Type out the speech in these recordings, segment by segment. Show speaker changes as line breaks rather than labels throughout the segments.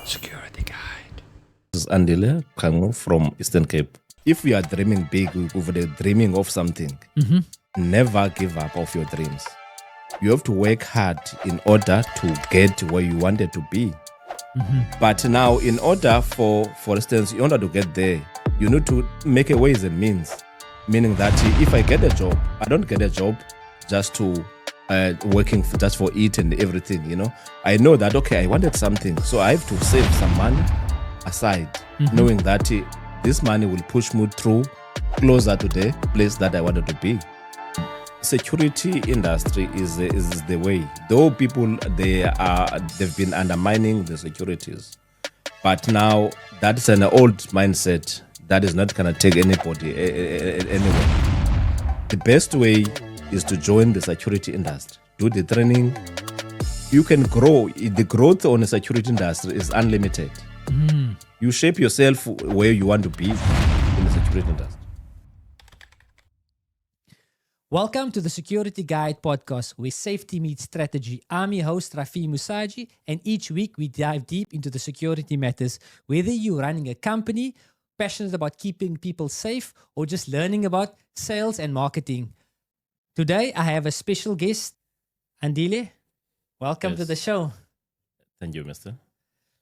Security Guide.
This is Andile Qhancu from Eastern Cape. If you are dreaming big, over the dreaming of something, never give up of your dreams. You have to work hard in order to get where you wanted to be. But now, in order for instance, in order to get there, you need to make a ways and means. Meaning that if I get a job, I don't get a job just to working just for it and everything, you know. I know that, okay, I wanted something, so I have to save some money aside, knowing that this money will push me through closer to the place that I wanted to be. Security industry is the way. Though people they've been undermining the securities, but now that's an old mindset that is not gonna take anybody anywhere. The best way is to join the security industry, do the training. You can grow. The growth on the security industry is unlimited. You shape yourself where you want to be in the security industry.
Welcome to the Security Guide podcast, where safety meets strategy. I'm your host, Rafee Moosagie, and each week we dive deep into the security matters, whether you're running a company, passionate about keeping people safe, or just learning about sales and marketing. Today, I have a special guest, Andile. Welcome to the show.
Thank you, mister.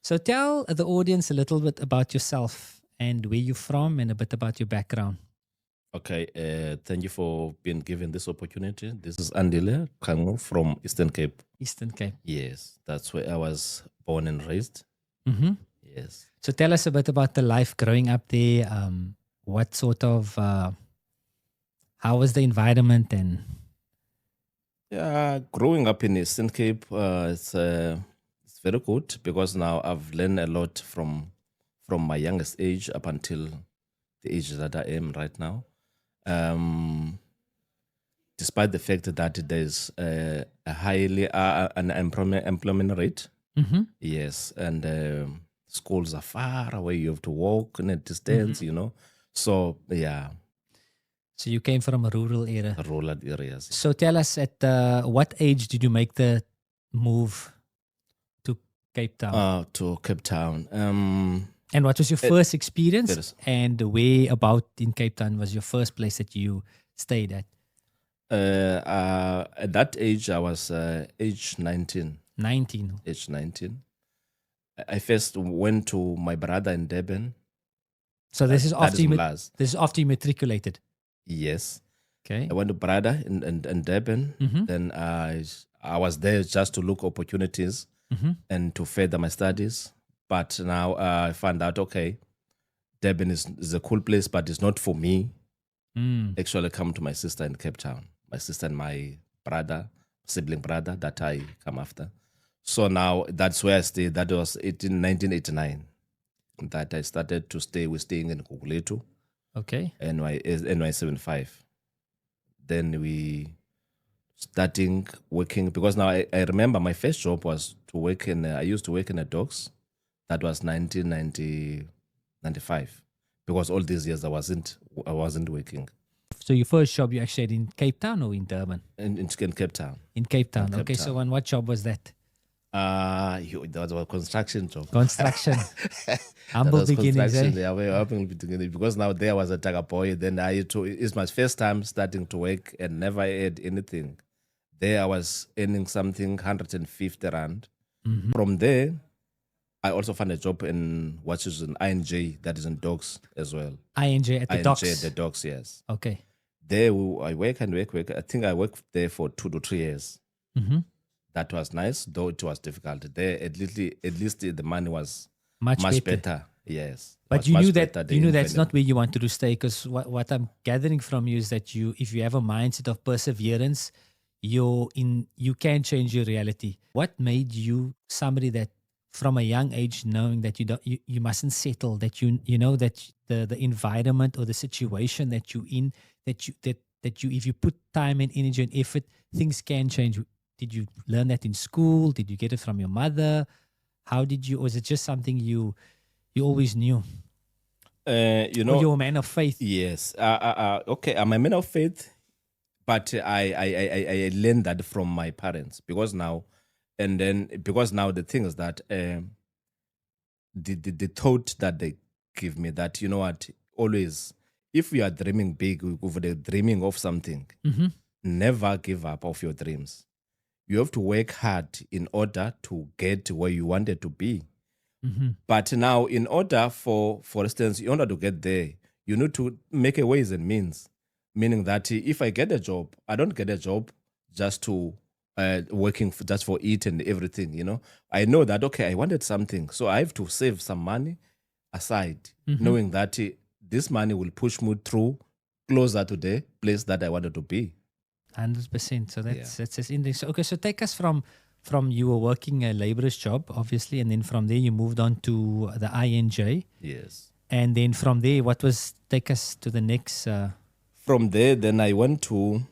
So tell the audience a little bit about yourself and where you're from and a bit about your background.
Okay, thank you for being given this opportunity. This is Andile Qhancu from Eastern Cape.
Eastern Cape.
Yes, that's where I was born and raised. Yes.
So tell us a bit about the life growing up there. What sort of, how was the environment and?
Yeah, growing up in Eastern Cape, it's very good because now I've learned a lot from my youngest age up until the age that I am right now. Despite the fact that there's a highly unemployment rate, yes, and schools are far away. You have to walk in a distance, you know. So yeah,
So you came from a rural area.
rural areas.
So tell us at what age did you make the move to Cape Town?
To Cape Town.
And what was your first experience?
yes.
And where about in Cape Town was your first place that you stayed at?
At that age, I was age 19.
19.
Age 19. I first went to my brother in Durban.
So this is
That
after
is
you
Mlazi.
this is after you matriculated.
Yes.
Okay.
I went to brother in Durban. Then I was there just to look opportunities and to further my studies. But now I found out, okay, Durban is a cool place, but it's not for me. Actually, come to my sister in Cape Town. My sister and my brother, sibling brother that I come after. So now that's where I stayed. That was 1989 that I started to stay. We're staying in Guguletu,
Okay.
NY75. Then we starting working because now I remember my first job was to work in. I used to work in a docks. That was 1995 because all these years I wasn't working
So your first job you actually had in Cape Town or in Durban?
in Cape Town.
In Cape Town.
Cape
Okay.
Town.
So and what job was that?
That was a construction job.
Construction.
That
Humble
was
beginnings, eh?
construction. Yeah, we were humble beginnings because now there was a Taga boy. Then it's my first time starting to work and never had anything. There I was earning something 150 rand. From there, I also found a job in what is an INJ that is in docks as well.
INJ at the
INJ
docks.
at the docks, yes.
Okay.
There I work. I think I worked there for 2 to 3 years. That was nice, though it was difficult. There at least the money was
Much better.
better. Yes.
But
Was
you
much
knew
better
that
than
you knew that's
Infinite.
not where you wanted to stay, because what I'm gathering from you is that if you have a mindset of perseverance, you can change your reality. What made you somebody that from a young age knowing that you mustn't settle, that you know that the environment or the situation that you're in, that you if you put time and energy and effort, things can change. Did you learn that in school? Did you get it from your mother? How did you, or was it just something you always knew?
You
Or
know,
you're a man of faith?
yes. Okay, I'm a man of faith, but I learned that from my parents because now the thing is that the thought that they give me that, you know what, always, if you are dreaming big, over the dreaming of something, never give up of your dreams. You have to work hard in order to get where you wanted to be. But now, in order for instance, in order to get there, you need to make a ways and means. Meaning that if I get a job, I don't get a job just to working just for it and everything. You know, I know that okay, I wanted something, so I have to save some money aside, knowing that this money will push me through closer to the place that I wanted to be.
100%. So that's interesting. So, okay, so take us from you were working a laborer's job, obviously, and then from there you moved on to the INJ,
Yes.
and then from there, take us to the next.
From there, then I went to,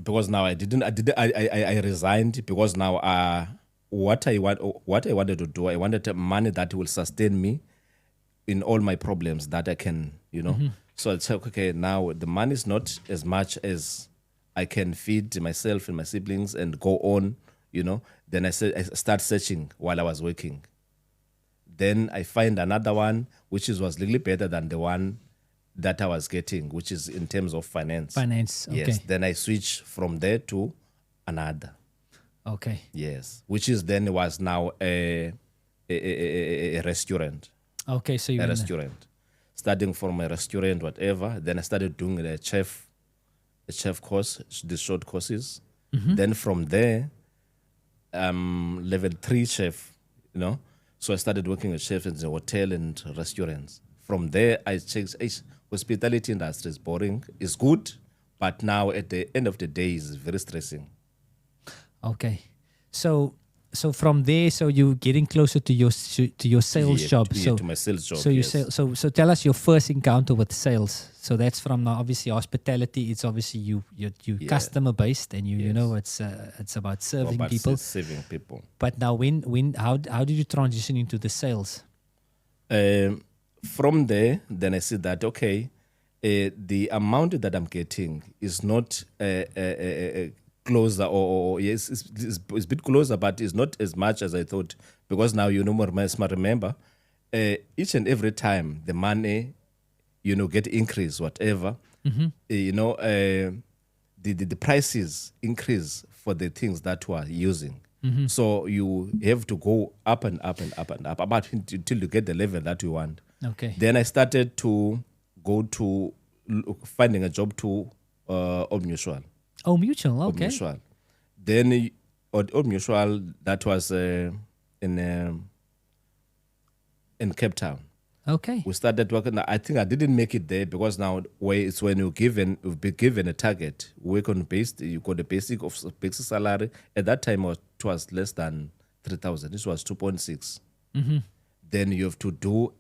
because now I resigned because now what I wanted to do, I wanted money that will sustain me in all my problems that I can, you know. So it's like, okay, now the money is not as much as I can feed myself and my siblings and go on, you know. Then I start searching while I was working. Then I find another one which was really better than the one that I was getting, which is in terms of finance.
Finance, okay.
Yes. Then I switch from there to another.
Okay.
Yes. Which is then was now a restaurant.
Okay, so you
A restaurant. Starting from a restaurant, whatever. Then I started doing a chef course, the short courses. Then from there, level 3 chef, you know. So I started working as chef in the hotel and restaurants. From there, I checked, hospitality industry is boring. It's good, but now at the end of the day, it's very stressing.
Okay. So from there, so you're getting closer to your sales job.
Yeah,
so
to my sales job.
So you
yes.
so tell us your first encounter with sales. So that's from now obviously hospitality. It's obviously you customer based, and you know it's about serving people.
Serving people.
But now how did you transition into the sales?
From there, then I see that okay, the amount that I'm getting is not closer, or yes, it's a bit closer, but it's not as much as I thought, because now you know more. Remember, each and every time the money, you know, get increase, whatever, you know, the prices increase for the things that we are using. So you have to go up and up and up and up, until you get the level that you want.
Okay.
Then I started to go to finding a job to Old Mutual.
Oh, Mutual,
Old
okay.
Mutual. Then Old Mutual, that was in Cape Town.
Okay.
We started working. I think I didn't make it there because now it's when you've been given a target, work on base. You got the basic salary. At that time, it was less than 3,000. This was 2.6. Then you have to do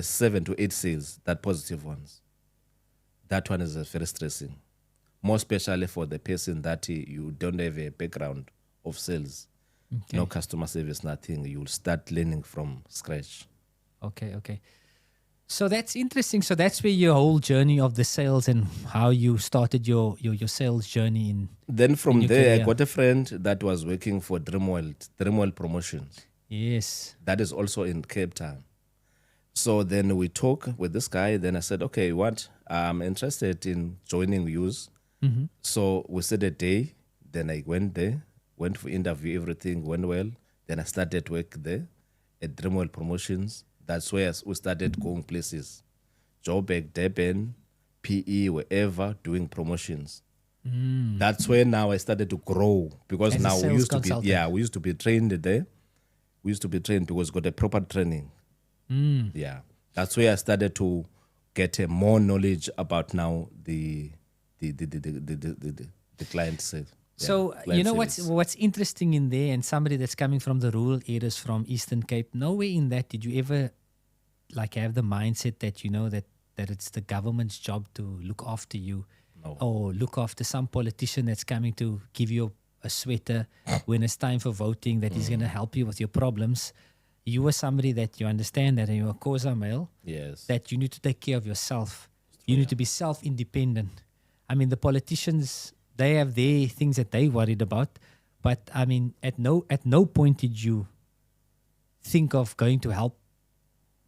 7 to 8 sales, that positive ones. That one is very stressing, more especially for the person that you don't have a background of sales, no customer service, nothing. You'll start learning from scratch.
Okay. So that's interesting. So that's where your whole journey of the sales and how you started your sales journey in.
Then from
your
there,
career.
I got a friend that was working for Dreamworld Promotions.
Yes.
That is also in Cape Town. So then we talk with this guy. Then I said, okay, I'm interested in joining yous. So we set a day. Then I went there, went for interview, everything went well. Then I started work there at Dreamworld Promotions. That's where we started going places. Joburg, Durban, PE, wherever, doing promotions. That's where now I started to grow, because
As a
now we
sales
used to
consultant.
we used to be trained there. We used to be trained because we got a proper training. Yeah. That's where I started to get more knowledge about now the client sales.
So you know what's interesting in there, and somebody that's coming from the rural areas from Eastern Cape, nowhere in that did you ever like have the mindset that you know that it's the government's job to look after you, or look after some politician that's coming to give you a sweater when it's time for voting, that he's going to help you with your problems. You were somebody that you understand that, and you're a Xhosa male,
Yes.
that you need to take care of yourself. You need to be self-independent. I mean, the politicians, they have their things that they worried about, but I mean, at no point did you think of going to help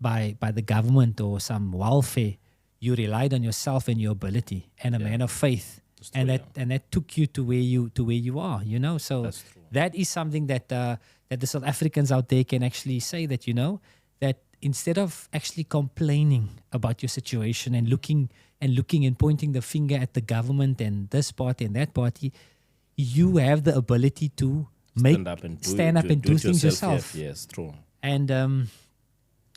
by the government or some welfare, you relied on yourself and your ability and a man of faith, and that took you to where you are. So
That's true.
that is something that that the South Africans out there can actually say, that that instead of actually complaining about your situation and looking and pointing the finger at the government and this party and that party, you have the ability to stand up and do things yourself.
Yes, true.
And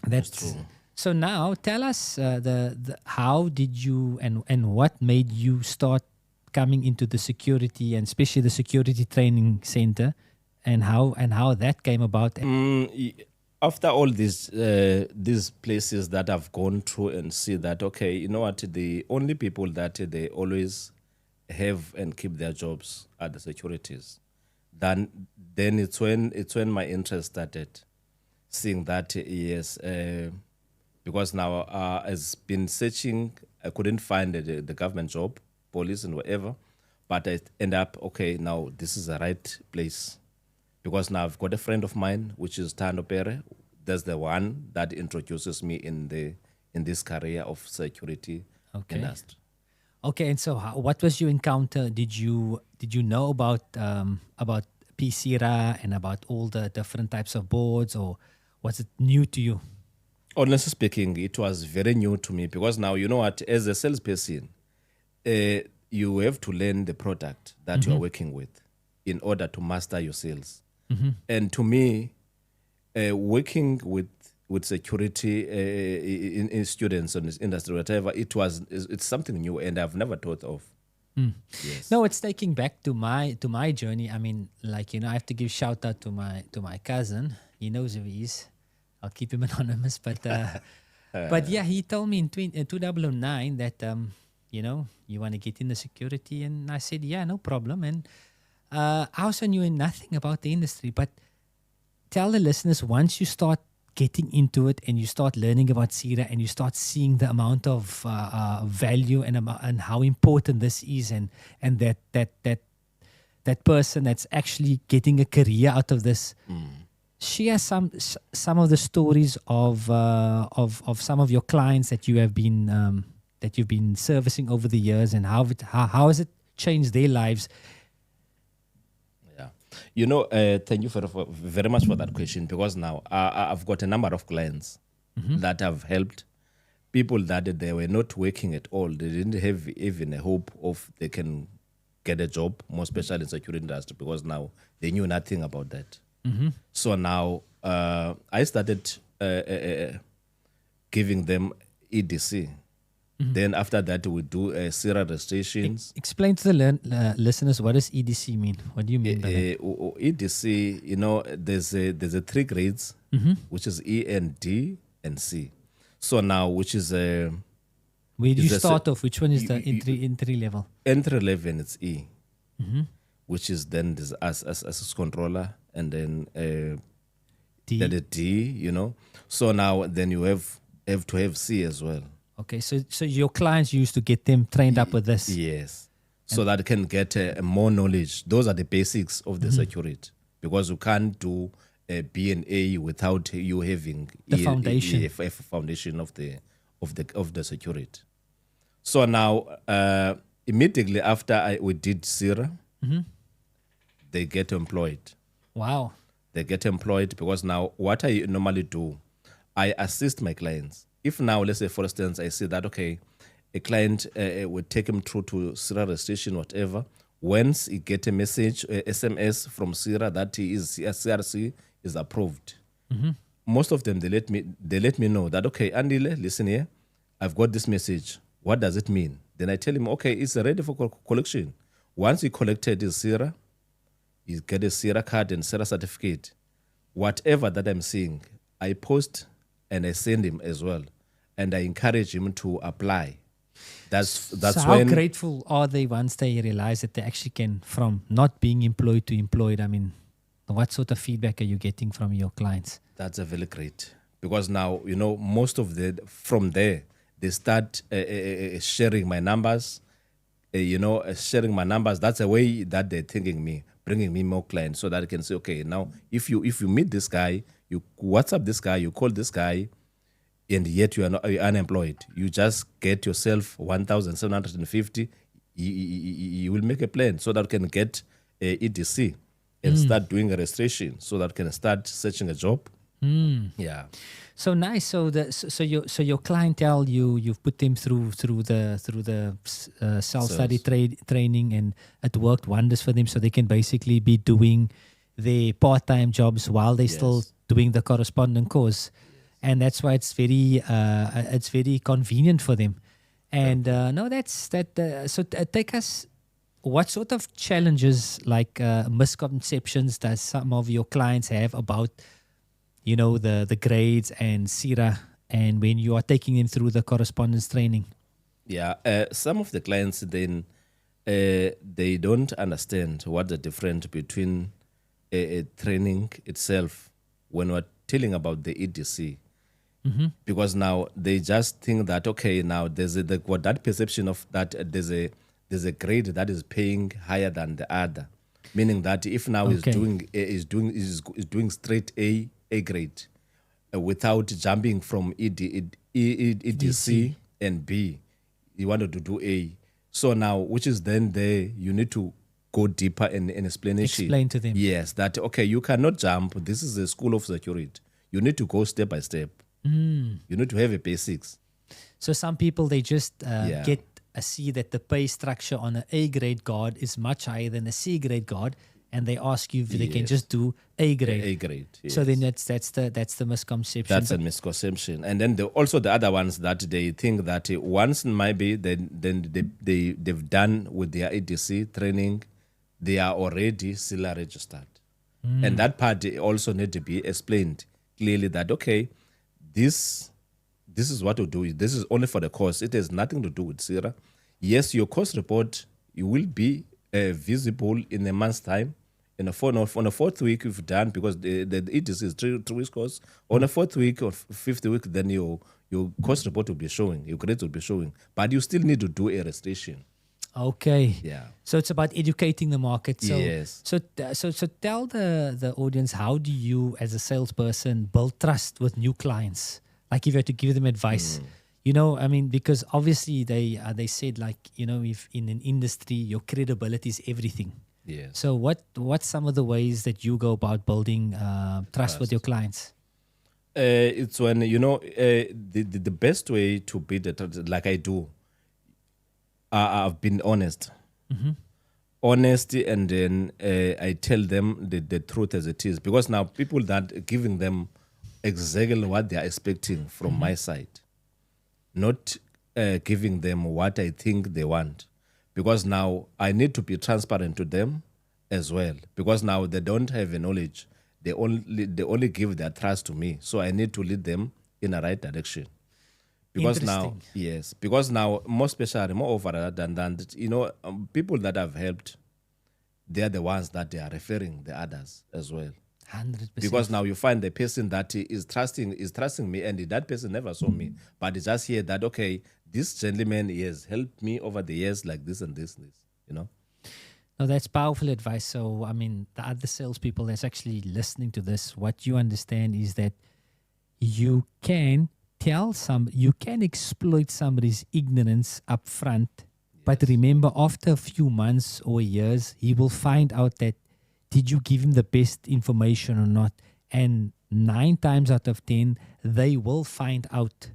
that's
true.
So now tell us the how did you and what made you start coming into the security, and especially the security training center, and how that came about.
After all these places that I've gone through and see that, okay, you know what, the only people that they always have and keep their jobs are the securities. Then it's when my interest started, seeing that, yes, because now I've been searching, I couldn't find the government job, police and whatever, but I end up, okay, now this is the right place. Because now I've got a friend of mine, which is Tando Pere. That's the one that introduces me in this career of security industry.
Okay, and so what was your encounter? Did you know about PSIRA and about all the different types of boards, or was it new to you?
Honestly speaking, it was very new to me, because now, you know what, as a salesperson, you have to learn the product that you are working with in order to master your sales. And to me, working with security in students in this industry, whatever, it's something new, and I've never thought of. Yes.
No, it's taking back to my journey. I mean, I have to give shout out to my cousin. He knows who he is. I'll keep him anonymous, but but yeah, he told me in 2009 that you want to get in the security, and I said, yeah, no problem. And I also knew nothing about the industry, but tell the listeners, once you start getting into it and you start learning about PSIRA and you start seeing the amount of value and how important this is, and that person that's actually getting a career out of this. Share some of the stories of some of your clients that you have been servicing over the years, and how has it changed their lives.
Thank you very much for that question, because now I've got a number of clients that have helped people that they were not working at all. They didn't have even a hope of they can get a job, more especially in security industry, because now they knew nothing about that. So now I started giving them EDC. Then after that, we do PSIRA registrations.
Explain to the listeners, what does EDC mean? What do you mean by that?
EDC, there's a 3 grades, which is E and D and C. So now, which is
where do you start off? Which one is the entry level?
Entry level, it's E, which is then there's as controller, and then
D.
Then the D. So now then you have to have C as well.
Okay, so your clients used to get them trained up with this?
Yes, so that can get more knowledge. Those are the basics of the security, because you can't do a B and A without you having
the foundation,
a foundation of the security. So now, immediately after we did PSIRA, they get employed.
Wow.
They get employed, because now what I normally do, I assist my clients. If now, let's say, for instance, I see that, okay, a client would take him through to PSIRA registration, whatever. Once he get a message, a SMS from PSIRA that CRC is approved. Most of them, they let me know that, okay, Andile, listen here, I've got this message. What does it mean? Then I tell him, okay, it's ready for collection. Once he collected his PSIRA, he get a PSIRA card and PSIRA certificate. Whatever that I'm seeing, I post and I send him as well, and I encourage him to apply. That's
so how grateful are they once they realize that they actually can, from not being employed to employed? I mean, what sort of feedback are you getting from your clients?
That's a very great, because now most of from there they start sharing my numbers. Sharing my numbers. That's the way that they're thanking me. bringing me more clients so that I can say, okay, now if you meet this guy, you WhatsApp this guy, you call this guy, and yet you're unemployed, you just get yourself 1,750. You will make a plan so that you can get a EDC and start doing a registration so that you can start searching a job. Yeah.
So nice. So your clientele, you've put them through the self-study training, and it worked wonders for them. So they can basically be doing their part-time jobs while they're still doing the corresponding course, and that's why it's very convenient for them. And take us. What sort of challenges, like misconceptions, does some of your clients have about, the grades and PSIRA, and when you are taking them through the correspondence training?
Yeah, some of the clients then they don't understand what the difference between a training itself when we're telling about the EDC. Because now they just think that, okay, now there's that perception of that there's a grade that is paying higher than the other, meaning that if now is doing straight A grade without jumping from EDC and B, you wanted to do A. So now, which is then there, you need to go deeper in explanation.
Explain to them.
Yes, that, okay, you cannot jump. This is a school of security. You need to go step by step. You need to have a basics.
So some people, they just see that the pay structure on an A grade guard is much higher than a C grade guard, and they ask you if they can just do A grade.
A grade. Yes.
So then that's the misconception.
That's a misconception. And then also the other ones that they think that once maybe they've done with their EDC training, they are already SILA registered. And that part also need to be explained clearly that, okay, this is what to do. This is only for the course. It has nothing to do with SIRA. Yes, your course report, you will be visible in a month's time. On a fourth week, you've done, because the EDC is 3 weeks course. On a fourth week or fifth week, then your course report will be showing, your grades will be showing. But you still need to do a registration.
Okay.
Yeah.
So it's about educating the market. So,
yes.
So tell the audience, how do you, as a salesperson, build trust with new clients? Like if you had to give them advice, because obviously they said, like, if in an industry your credibility is everything.
Yes.
So what's some of the ways that you go about building trust with your clients?
It's when the best way to build the trust, like I do. I've been honest. Honesty, and then I tell them the truth as it is. Because now people that giving them exactly what they are expecting from my side, not giving them what I think they want. Because now I need to be transparent to them as well. Because now they don't have the knowledge. They only give their trust to me. So I need to lead them in the right direction. Because now, yes, because now, more especially, more over than people that I've helped, they are the ones that they are referring the others as well.
100%.
Because now you find the person that is trusting me, and that person never saw me, but it's just here that, okay, this gentleman has helped me over the years like this and this,
No, that's powerful advice. So, the other salespeople that's actually listening to this, what you understand is that you can you can exploit somebody's ignorance up front, but remember, after a few months or years, he will find out that did you give him the best information or not? And 9 times out of 10, they will find out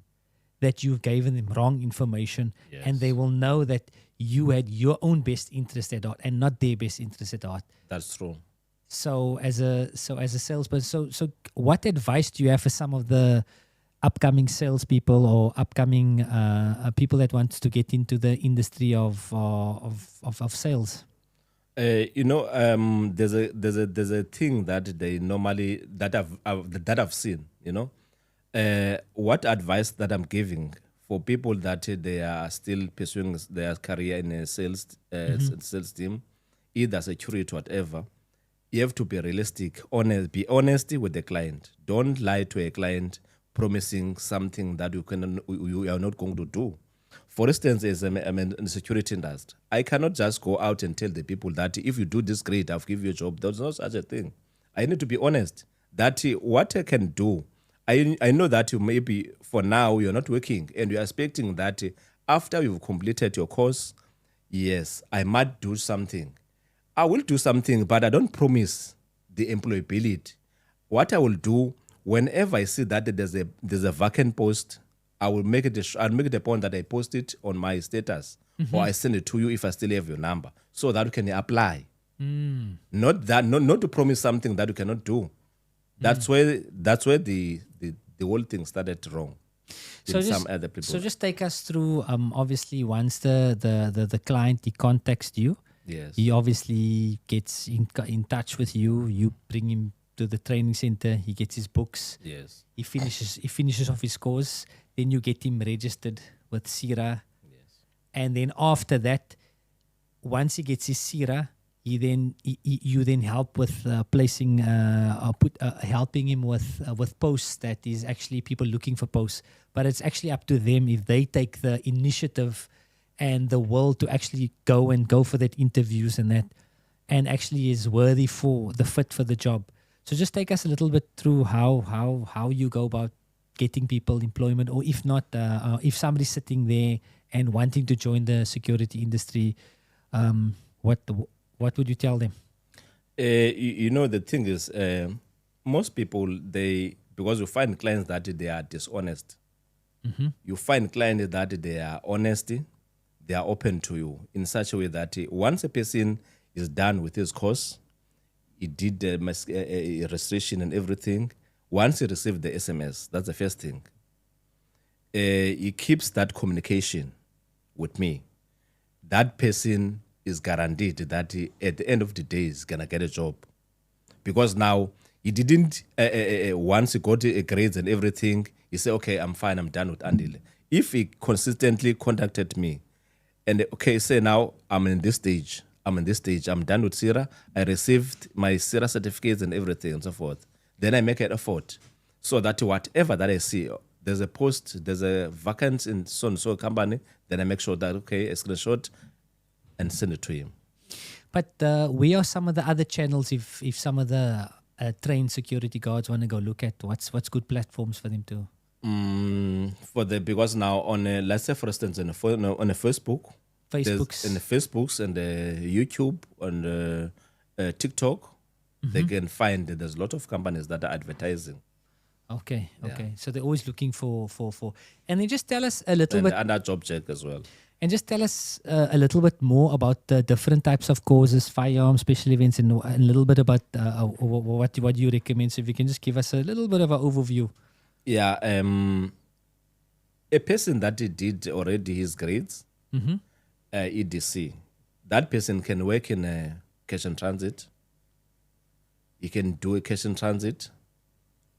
that you've given them wrong information, and they will know that you had your own best interest at heart and not their best interest at heart.
That's true.
So as a salesperson, so what advice do you have for some of the upcoming salespeople or upcoming people that want to get into the industry of sales?
There's a thing that they normally that I've seen. What advice that I'm giving for people that they are still pursuing their career in a sales team, either security or whatever. You have to be realistic, honest. Be honest with the client. Don't lie to a client promising something that you are not going to do. For instance, as I'm in the security industry, I cannot just go out and tell the people that if you do this great, I'll give you a job. There's no such a thing. I need to be honest that what I can do, I know that you maybe for now you're not working and you're expecting that after you've completed your course, yes, I might do something. I will do something, but I don't promise the employability. What I will do whenever I see that there's a vacant post, I will make it. I'll make it a point that I post it on my status, or I send it to you if I still have your number, so that you can apply. Not to promise something that you cannot do. That's where the whole thing started wrong.
So
Some other people.
So just take us through. Obviously, once the client he contacts you,
Yes.
he obviously gets in touch with you. You bring him to the training center. He gets his books.
Yes.
He finishes off his course. Then you get him registered with PSIRA.
Yes.
And then after that, once he gets his PSIRA, you then help with placing helping him with posts that is actually people looking for posts. But it's actually up to them if they take the initiative and the will to actually go for that interviews and that, and actually is worthy for the fit for the job. So just take us a little bit through how you go about getting people employment, or if not, if somebody's sitting there and wanting to join the security industry, what would you tell them?
The thing is, most people, because you find clients that they are dishonest. You find clients that they are honest, they are open to you in such a way that once a person is done with his course, he did the registration and everything. Once he received the SMS, that's the first thing. He keeps that communication with me. That person is guaranteed that at the end of the day is gonna get a job, because now he didn't. Once he got grades and everything, he said, "Okay, I'm fine. I'm done with Andile." If he consistently contacted me, and okay, say now I'm in this stage. I'm done with PSIRA. I received my PSIRA certificates and everything and so forth. Then I make an effort so that whatever that I see, there's a post, there's a vacant in so and so company. Then I make sure that okay, a screenshot and send it to him.
But where are some of the other channels if some of the trained security guards want to go look at what's good platforms for them to?
Because now on let's say for instance on a Facebook.
Facebooks
and the Facebooks and the YouTube and TikTok, they can find that there's a lot of companies that are advertising.
Okay. So they're always looking for. And then just tell us a little bit.
And that job check as well.
And just tell us a little bit more about the different types of courses, firearms, special events, and a little bit about what you recommend. So if you can just give us a little bit of an overview.
Yeah. A person that did already his grades, EDC, that person can work in a cash and transit. He can do a cash and transit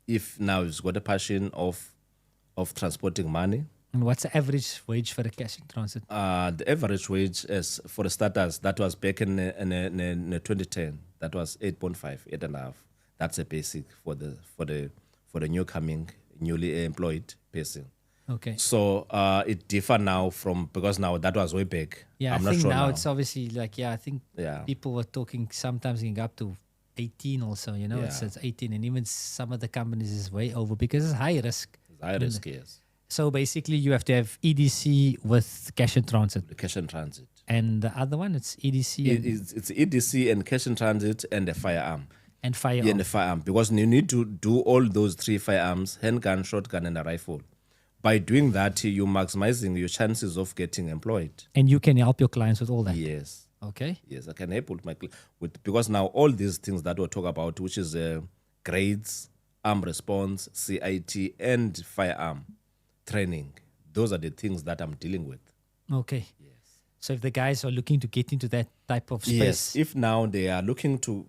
if now he's got a passion of transporting money.
And what's the average wage for a cash in transit?
The average wage is for the starters, that was back in 2010. That was 8.5, 8.5. That's a basic for the newly employed person.
Okay.
So it differ now because now that was way back.
Yeah,
I'm
I
not
think
sure
now it's obviously I think
Yeah.
people were talking sometimes getting up to 18 also,
Yeah.
it's 18, and even some of the companies is way over because it's high risk.
It's high risk, yes.
So basically you have to have EDC with cash and transit.
The cash and transit.
And the other one, it's EDC
It's EDC and cash and transit and the firearm.
and firearm.
Yeah, and the firearm. Because you need to do all those three firearms, handgun, shotgun, and a rifle. By doing that, you're maximizing your chances of getting employed.
And you can help your clients with all that.
Yes.
Okay.
Yes, I can help with because now all these things that we'll talk about, which is grades, arm response, CIT, and firearm training, those are the things that I'm dealing with.
Okay.
Yes.
So if the guys are looking to get into that type of space.
Yes. If now they are looking to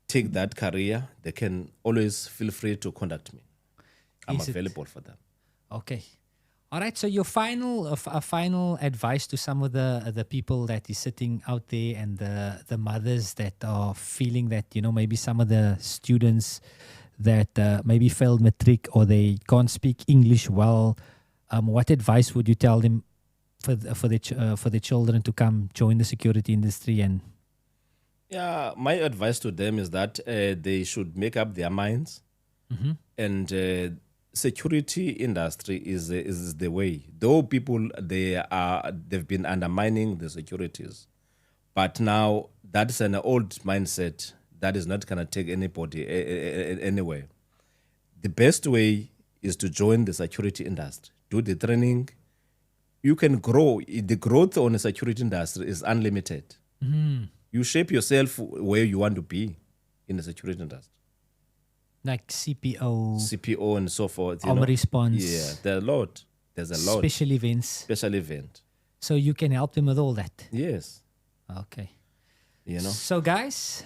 take that career, they can always feel free to contact me. I'm available for them.
Okay. All right. So your final advice to some of the people that is sitting out there and the mothers that are feeling that, maybe some of the students that maybe failed matric or they can't speak English well, what advice would you tell them for the children to come join the security industry? And
Yeah, my advice to them is that they should make up their minds, and security industry is the way. Though people they've been undermining the securities, but now that's an old mindset that is not gonna take anybody anywhere. The best way is to join the security industry, do the training. You can grow. The growth on the security industry is unlimited. You shape yourself where you want to be in the security industry.
like CPO,
CPO and so forth. You
armor
know?
response,
Yeah, there's a lot. There's a lot.
special events.
Special event.
So you can help them with all that.
Yes.
Okay.
You know.
So guys,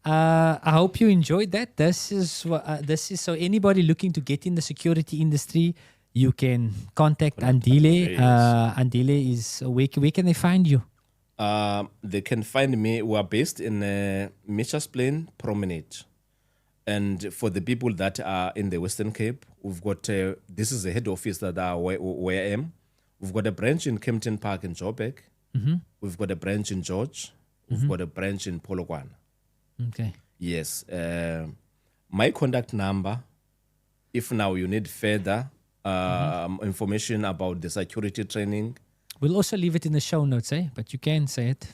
I hope you enjoyed that. This is so anybody looking to get in the security industry, you can contact Andile.
Yes.
Andile is where can they find you?
They can find me. We are based in Mitchell's Plain Promenade. And for the people that are in the Western Cape, we've got, this is the head office that where I am. We've got a branch in Kempton Park in Joburg. We've got a branch in George. We've got a branch in Polokwane.
Okay.
Yes. My contact number, if now you need further information about the security training.
We'll also leave it in the show notes, but you can say it.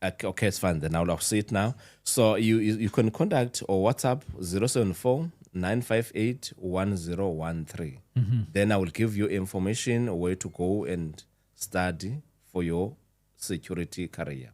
Okay, it's fine. Then I'll say it now. So you can contact or WhatsApp 074 958 1013. Then I will give you information where to go and study for your security career.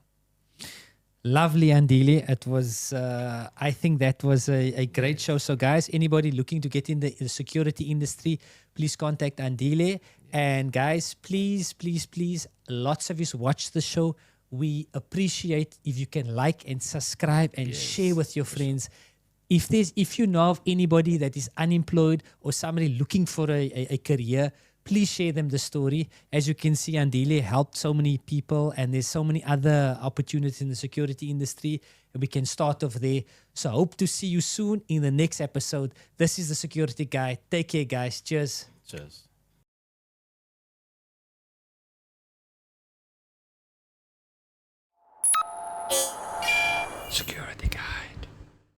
Lovely, Andile. It was, I think that was a great show. So, guys, anybody looking to get in the security industry, please contact Andile. And, guys, please, please, please, lots of you watch the show. We appreciate if you can like and subscribe and share with your friends. If you know of anybody that is unemployed or somebody looking for a career, please share them the story. As you can see, Andile helped so many people, and there's so many other opportunities in the security industry. And we can start off there. So I hope to see you soon in the next episode. This is the Security Guy. Take care, guys. Cheers.
Cheers.
Security.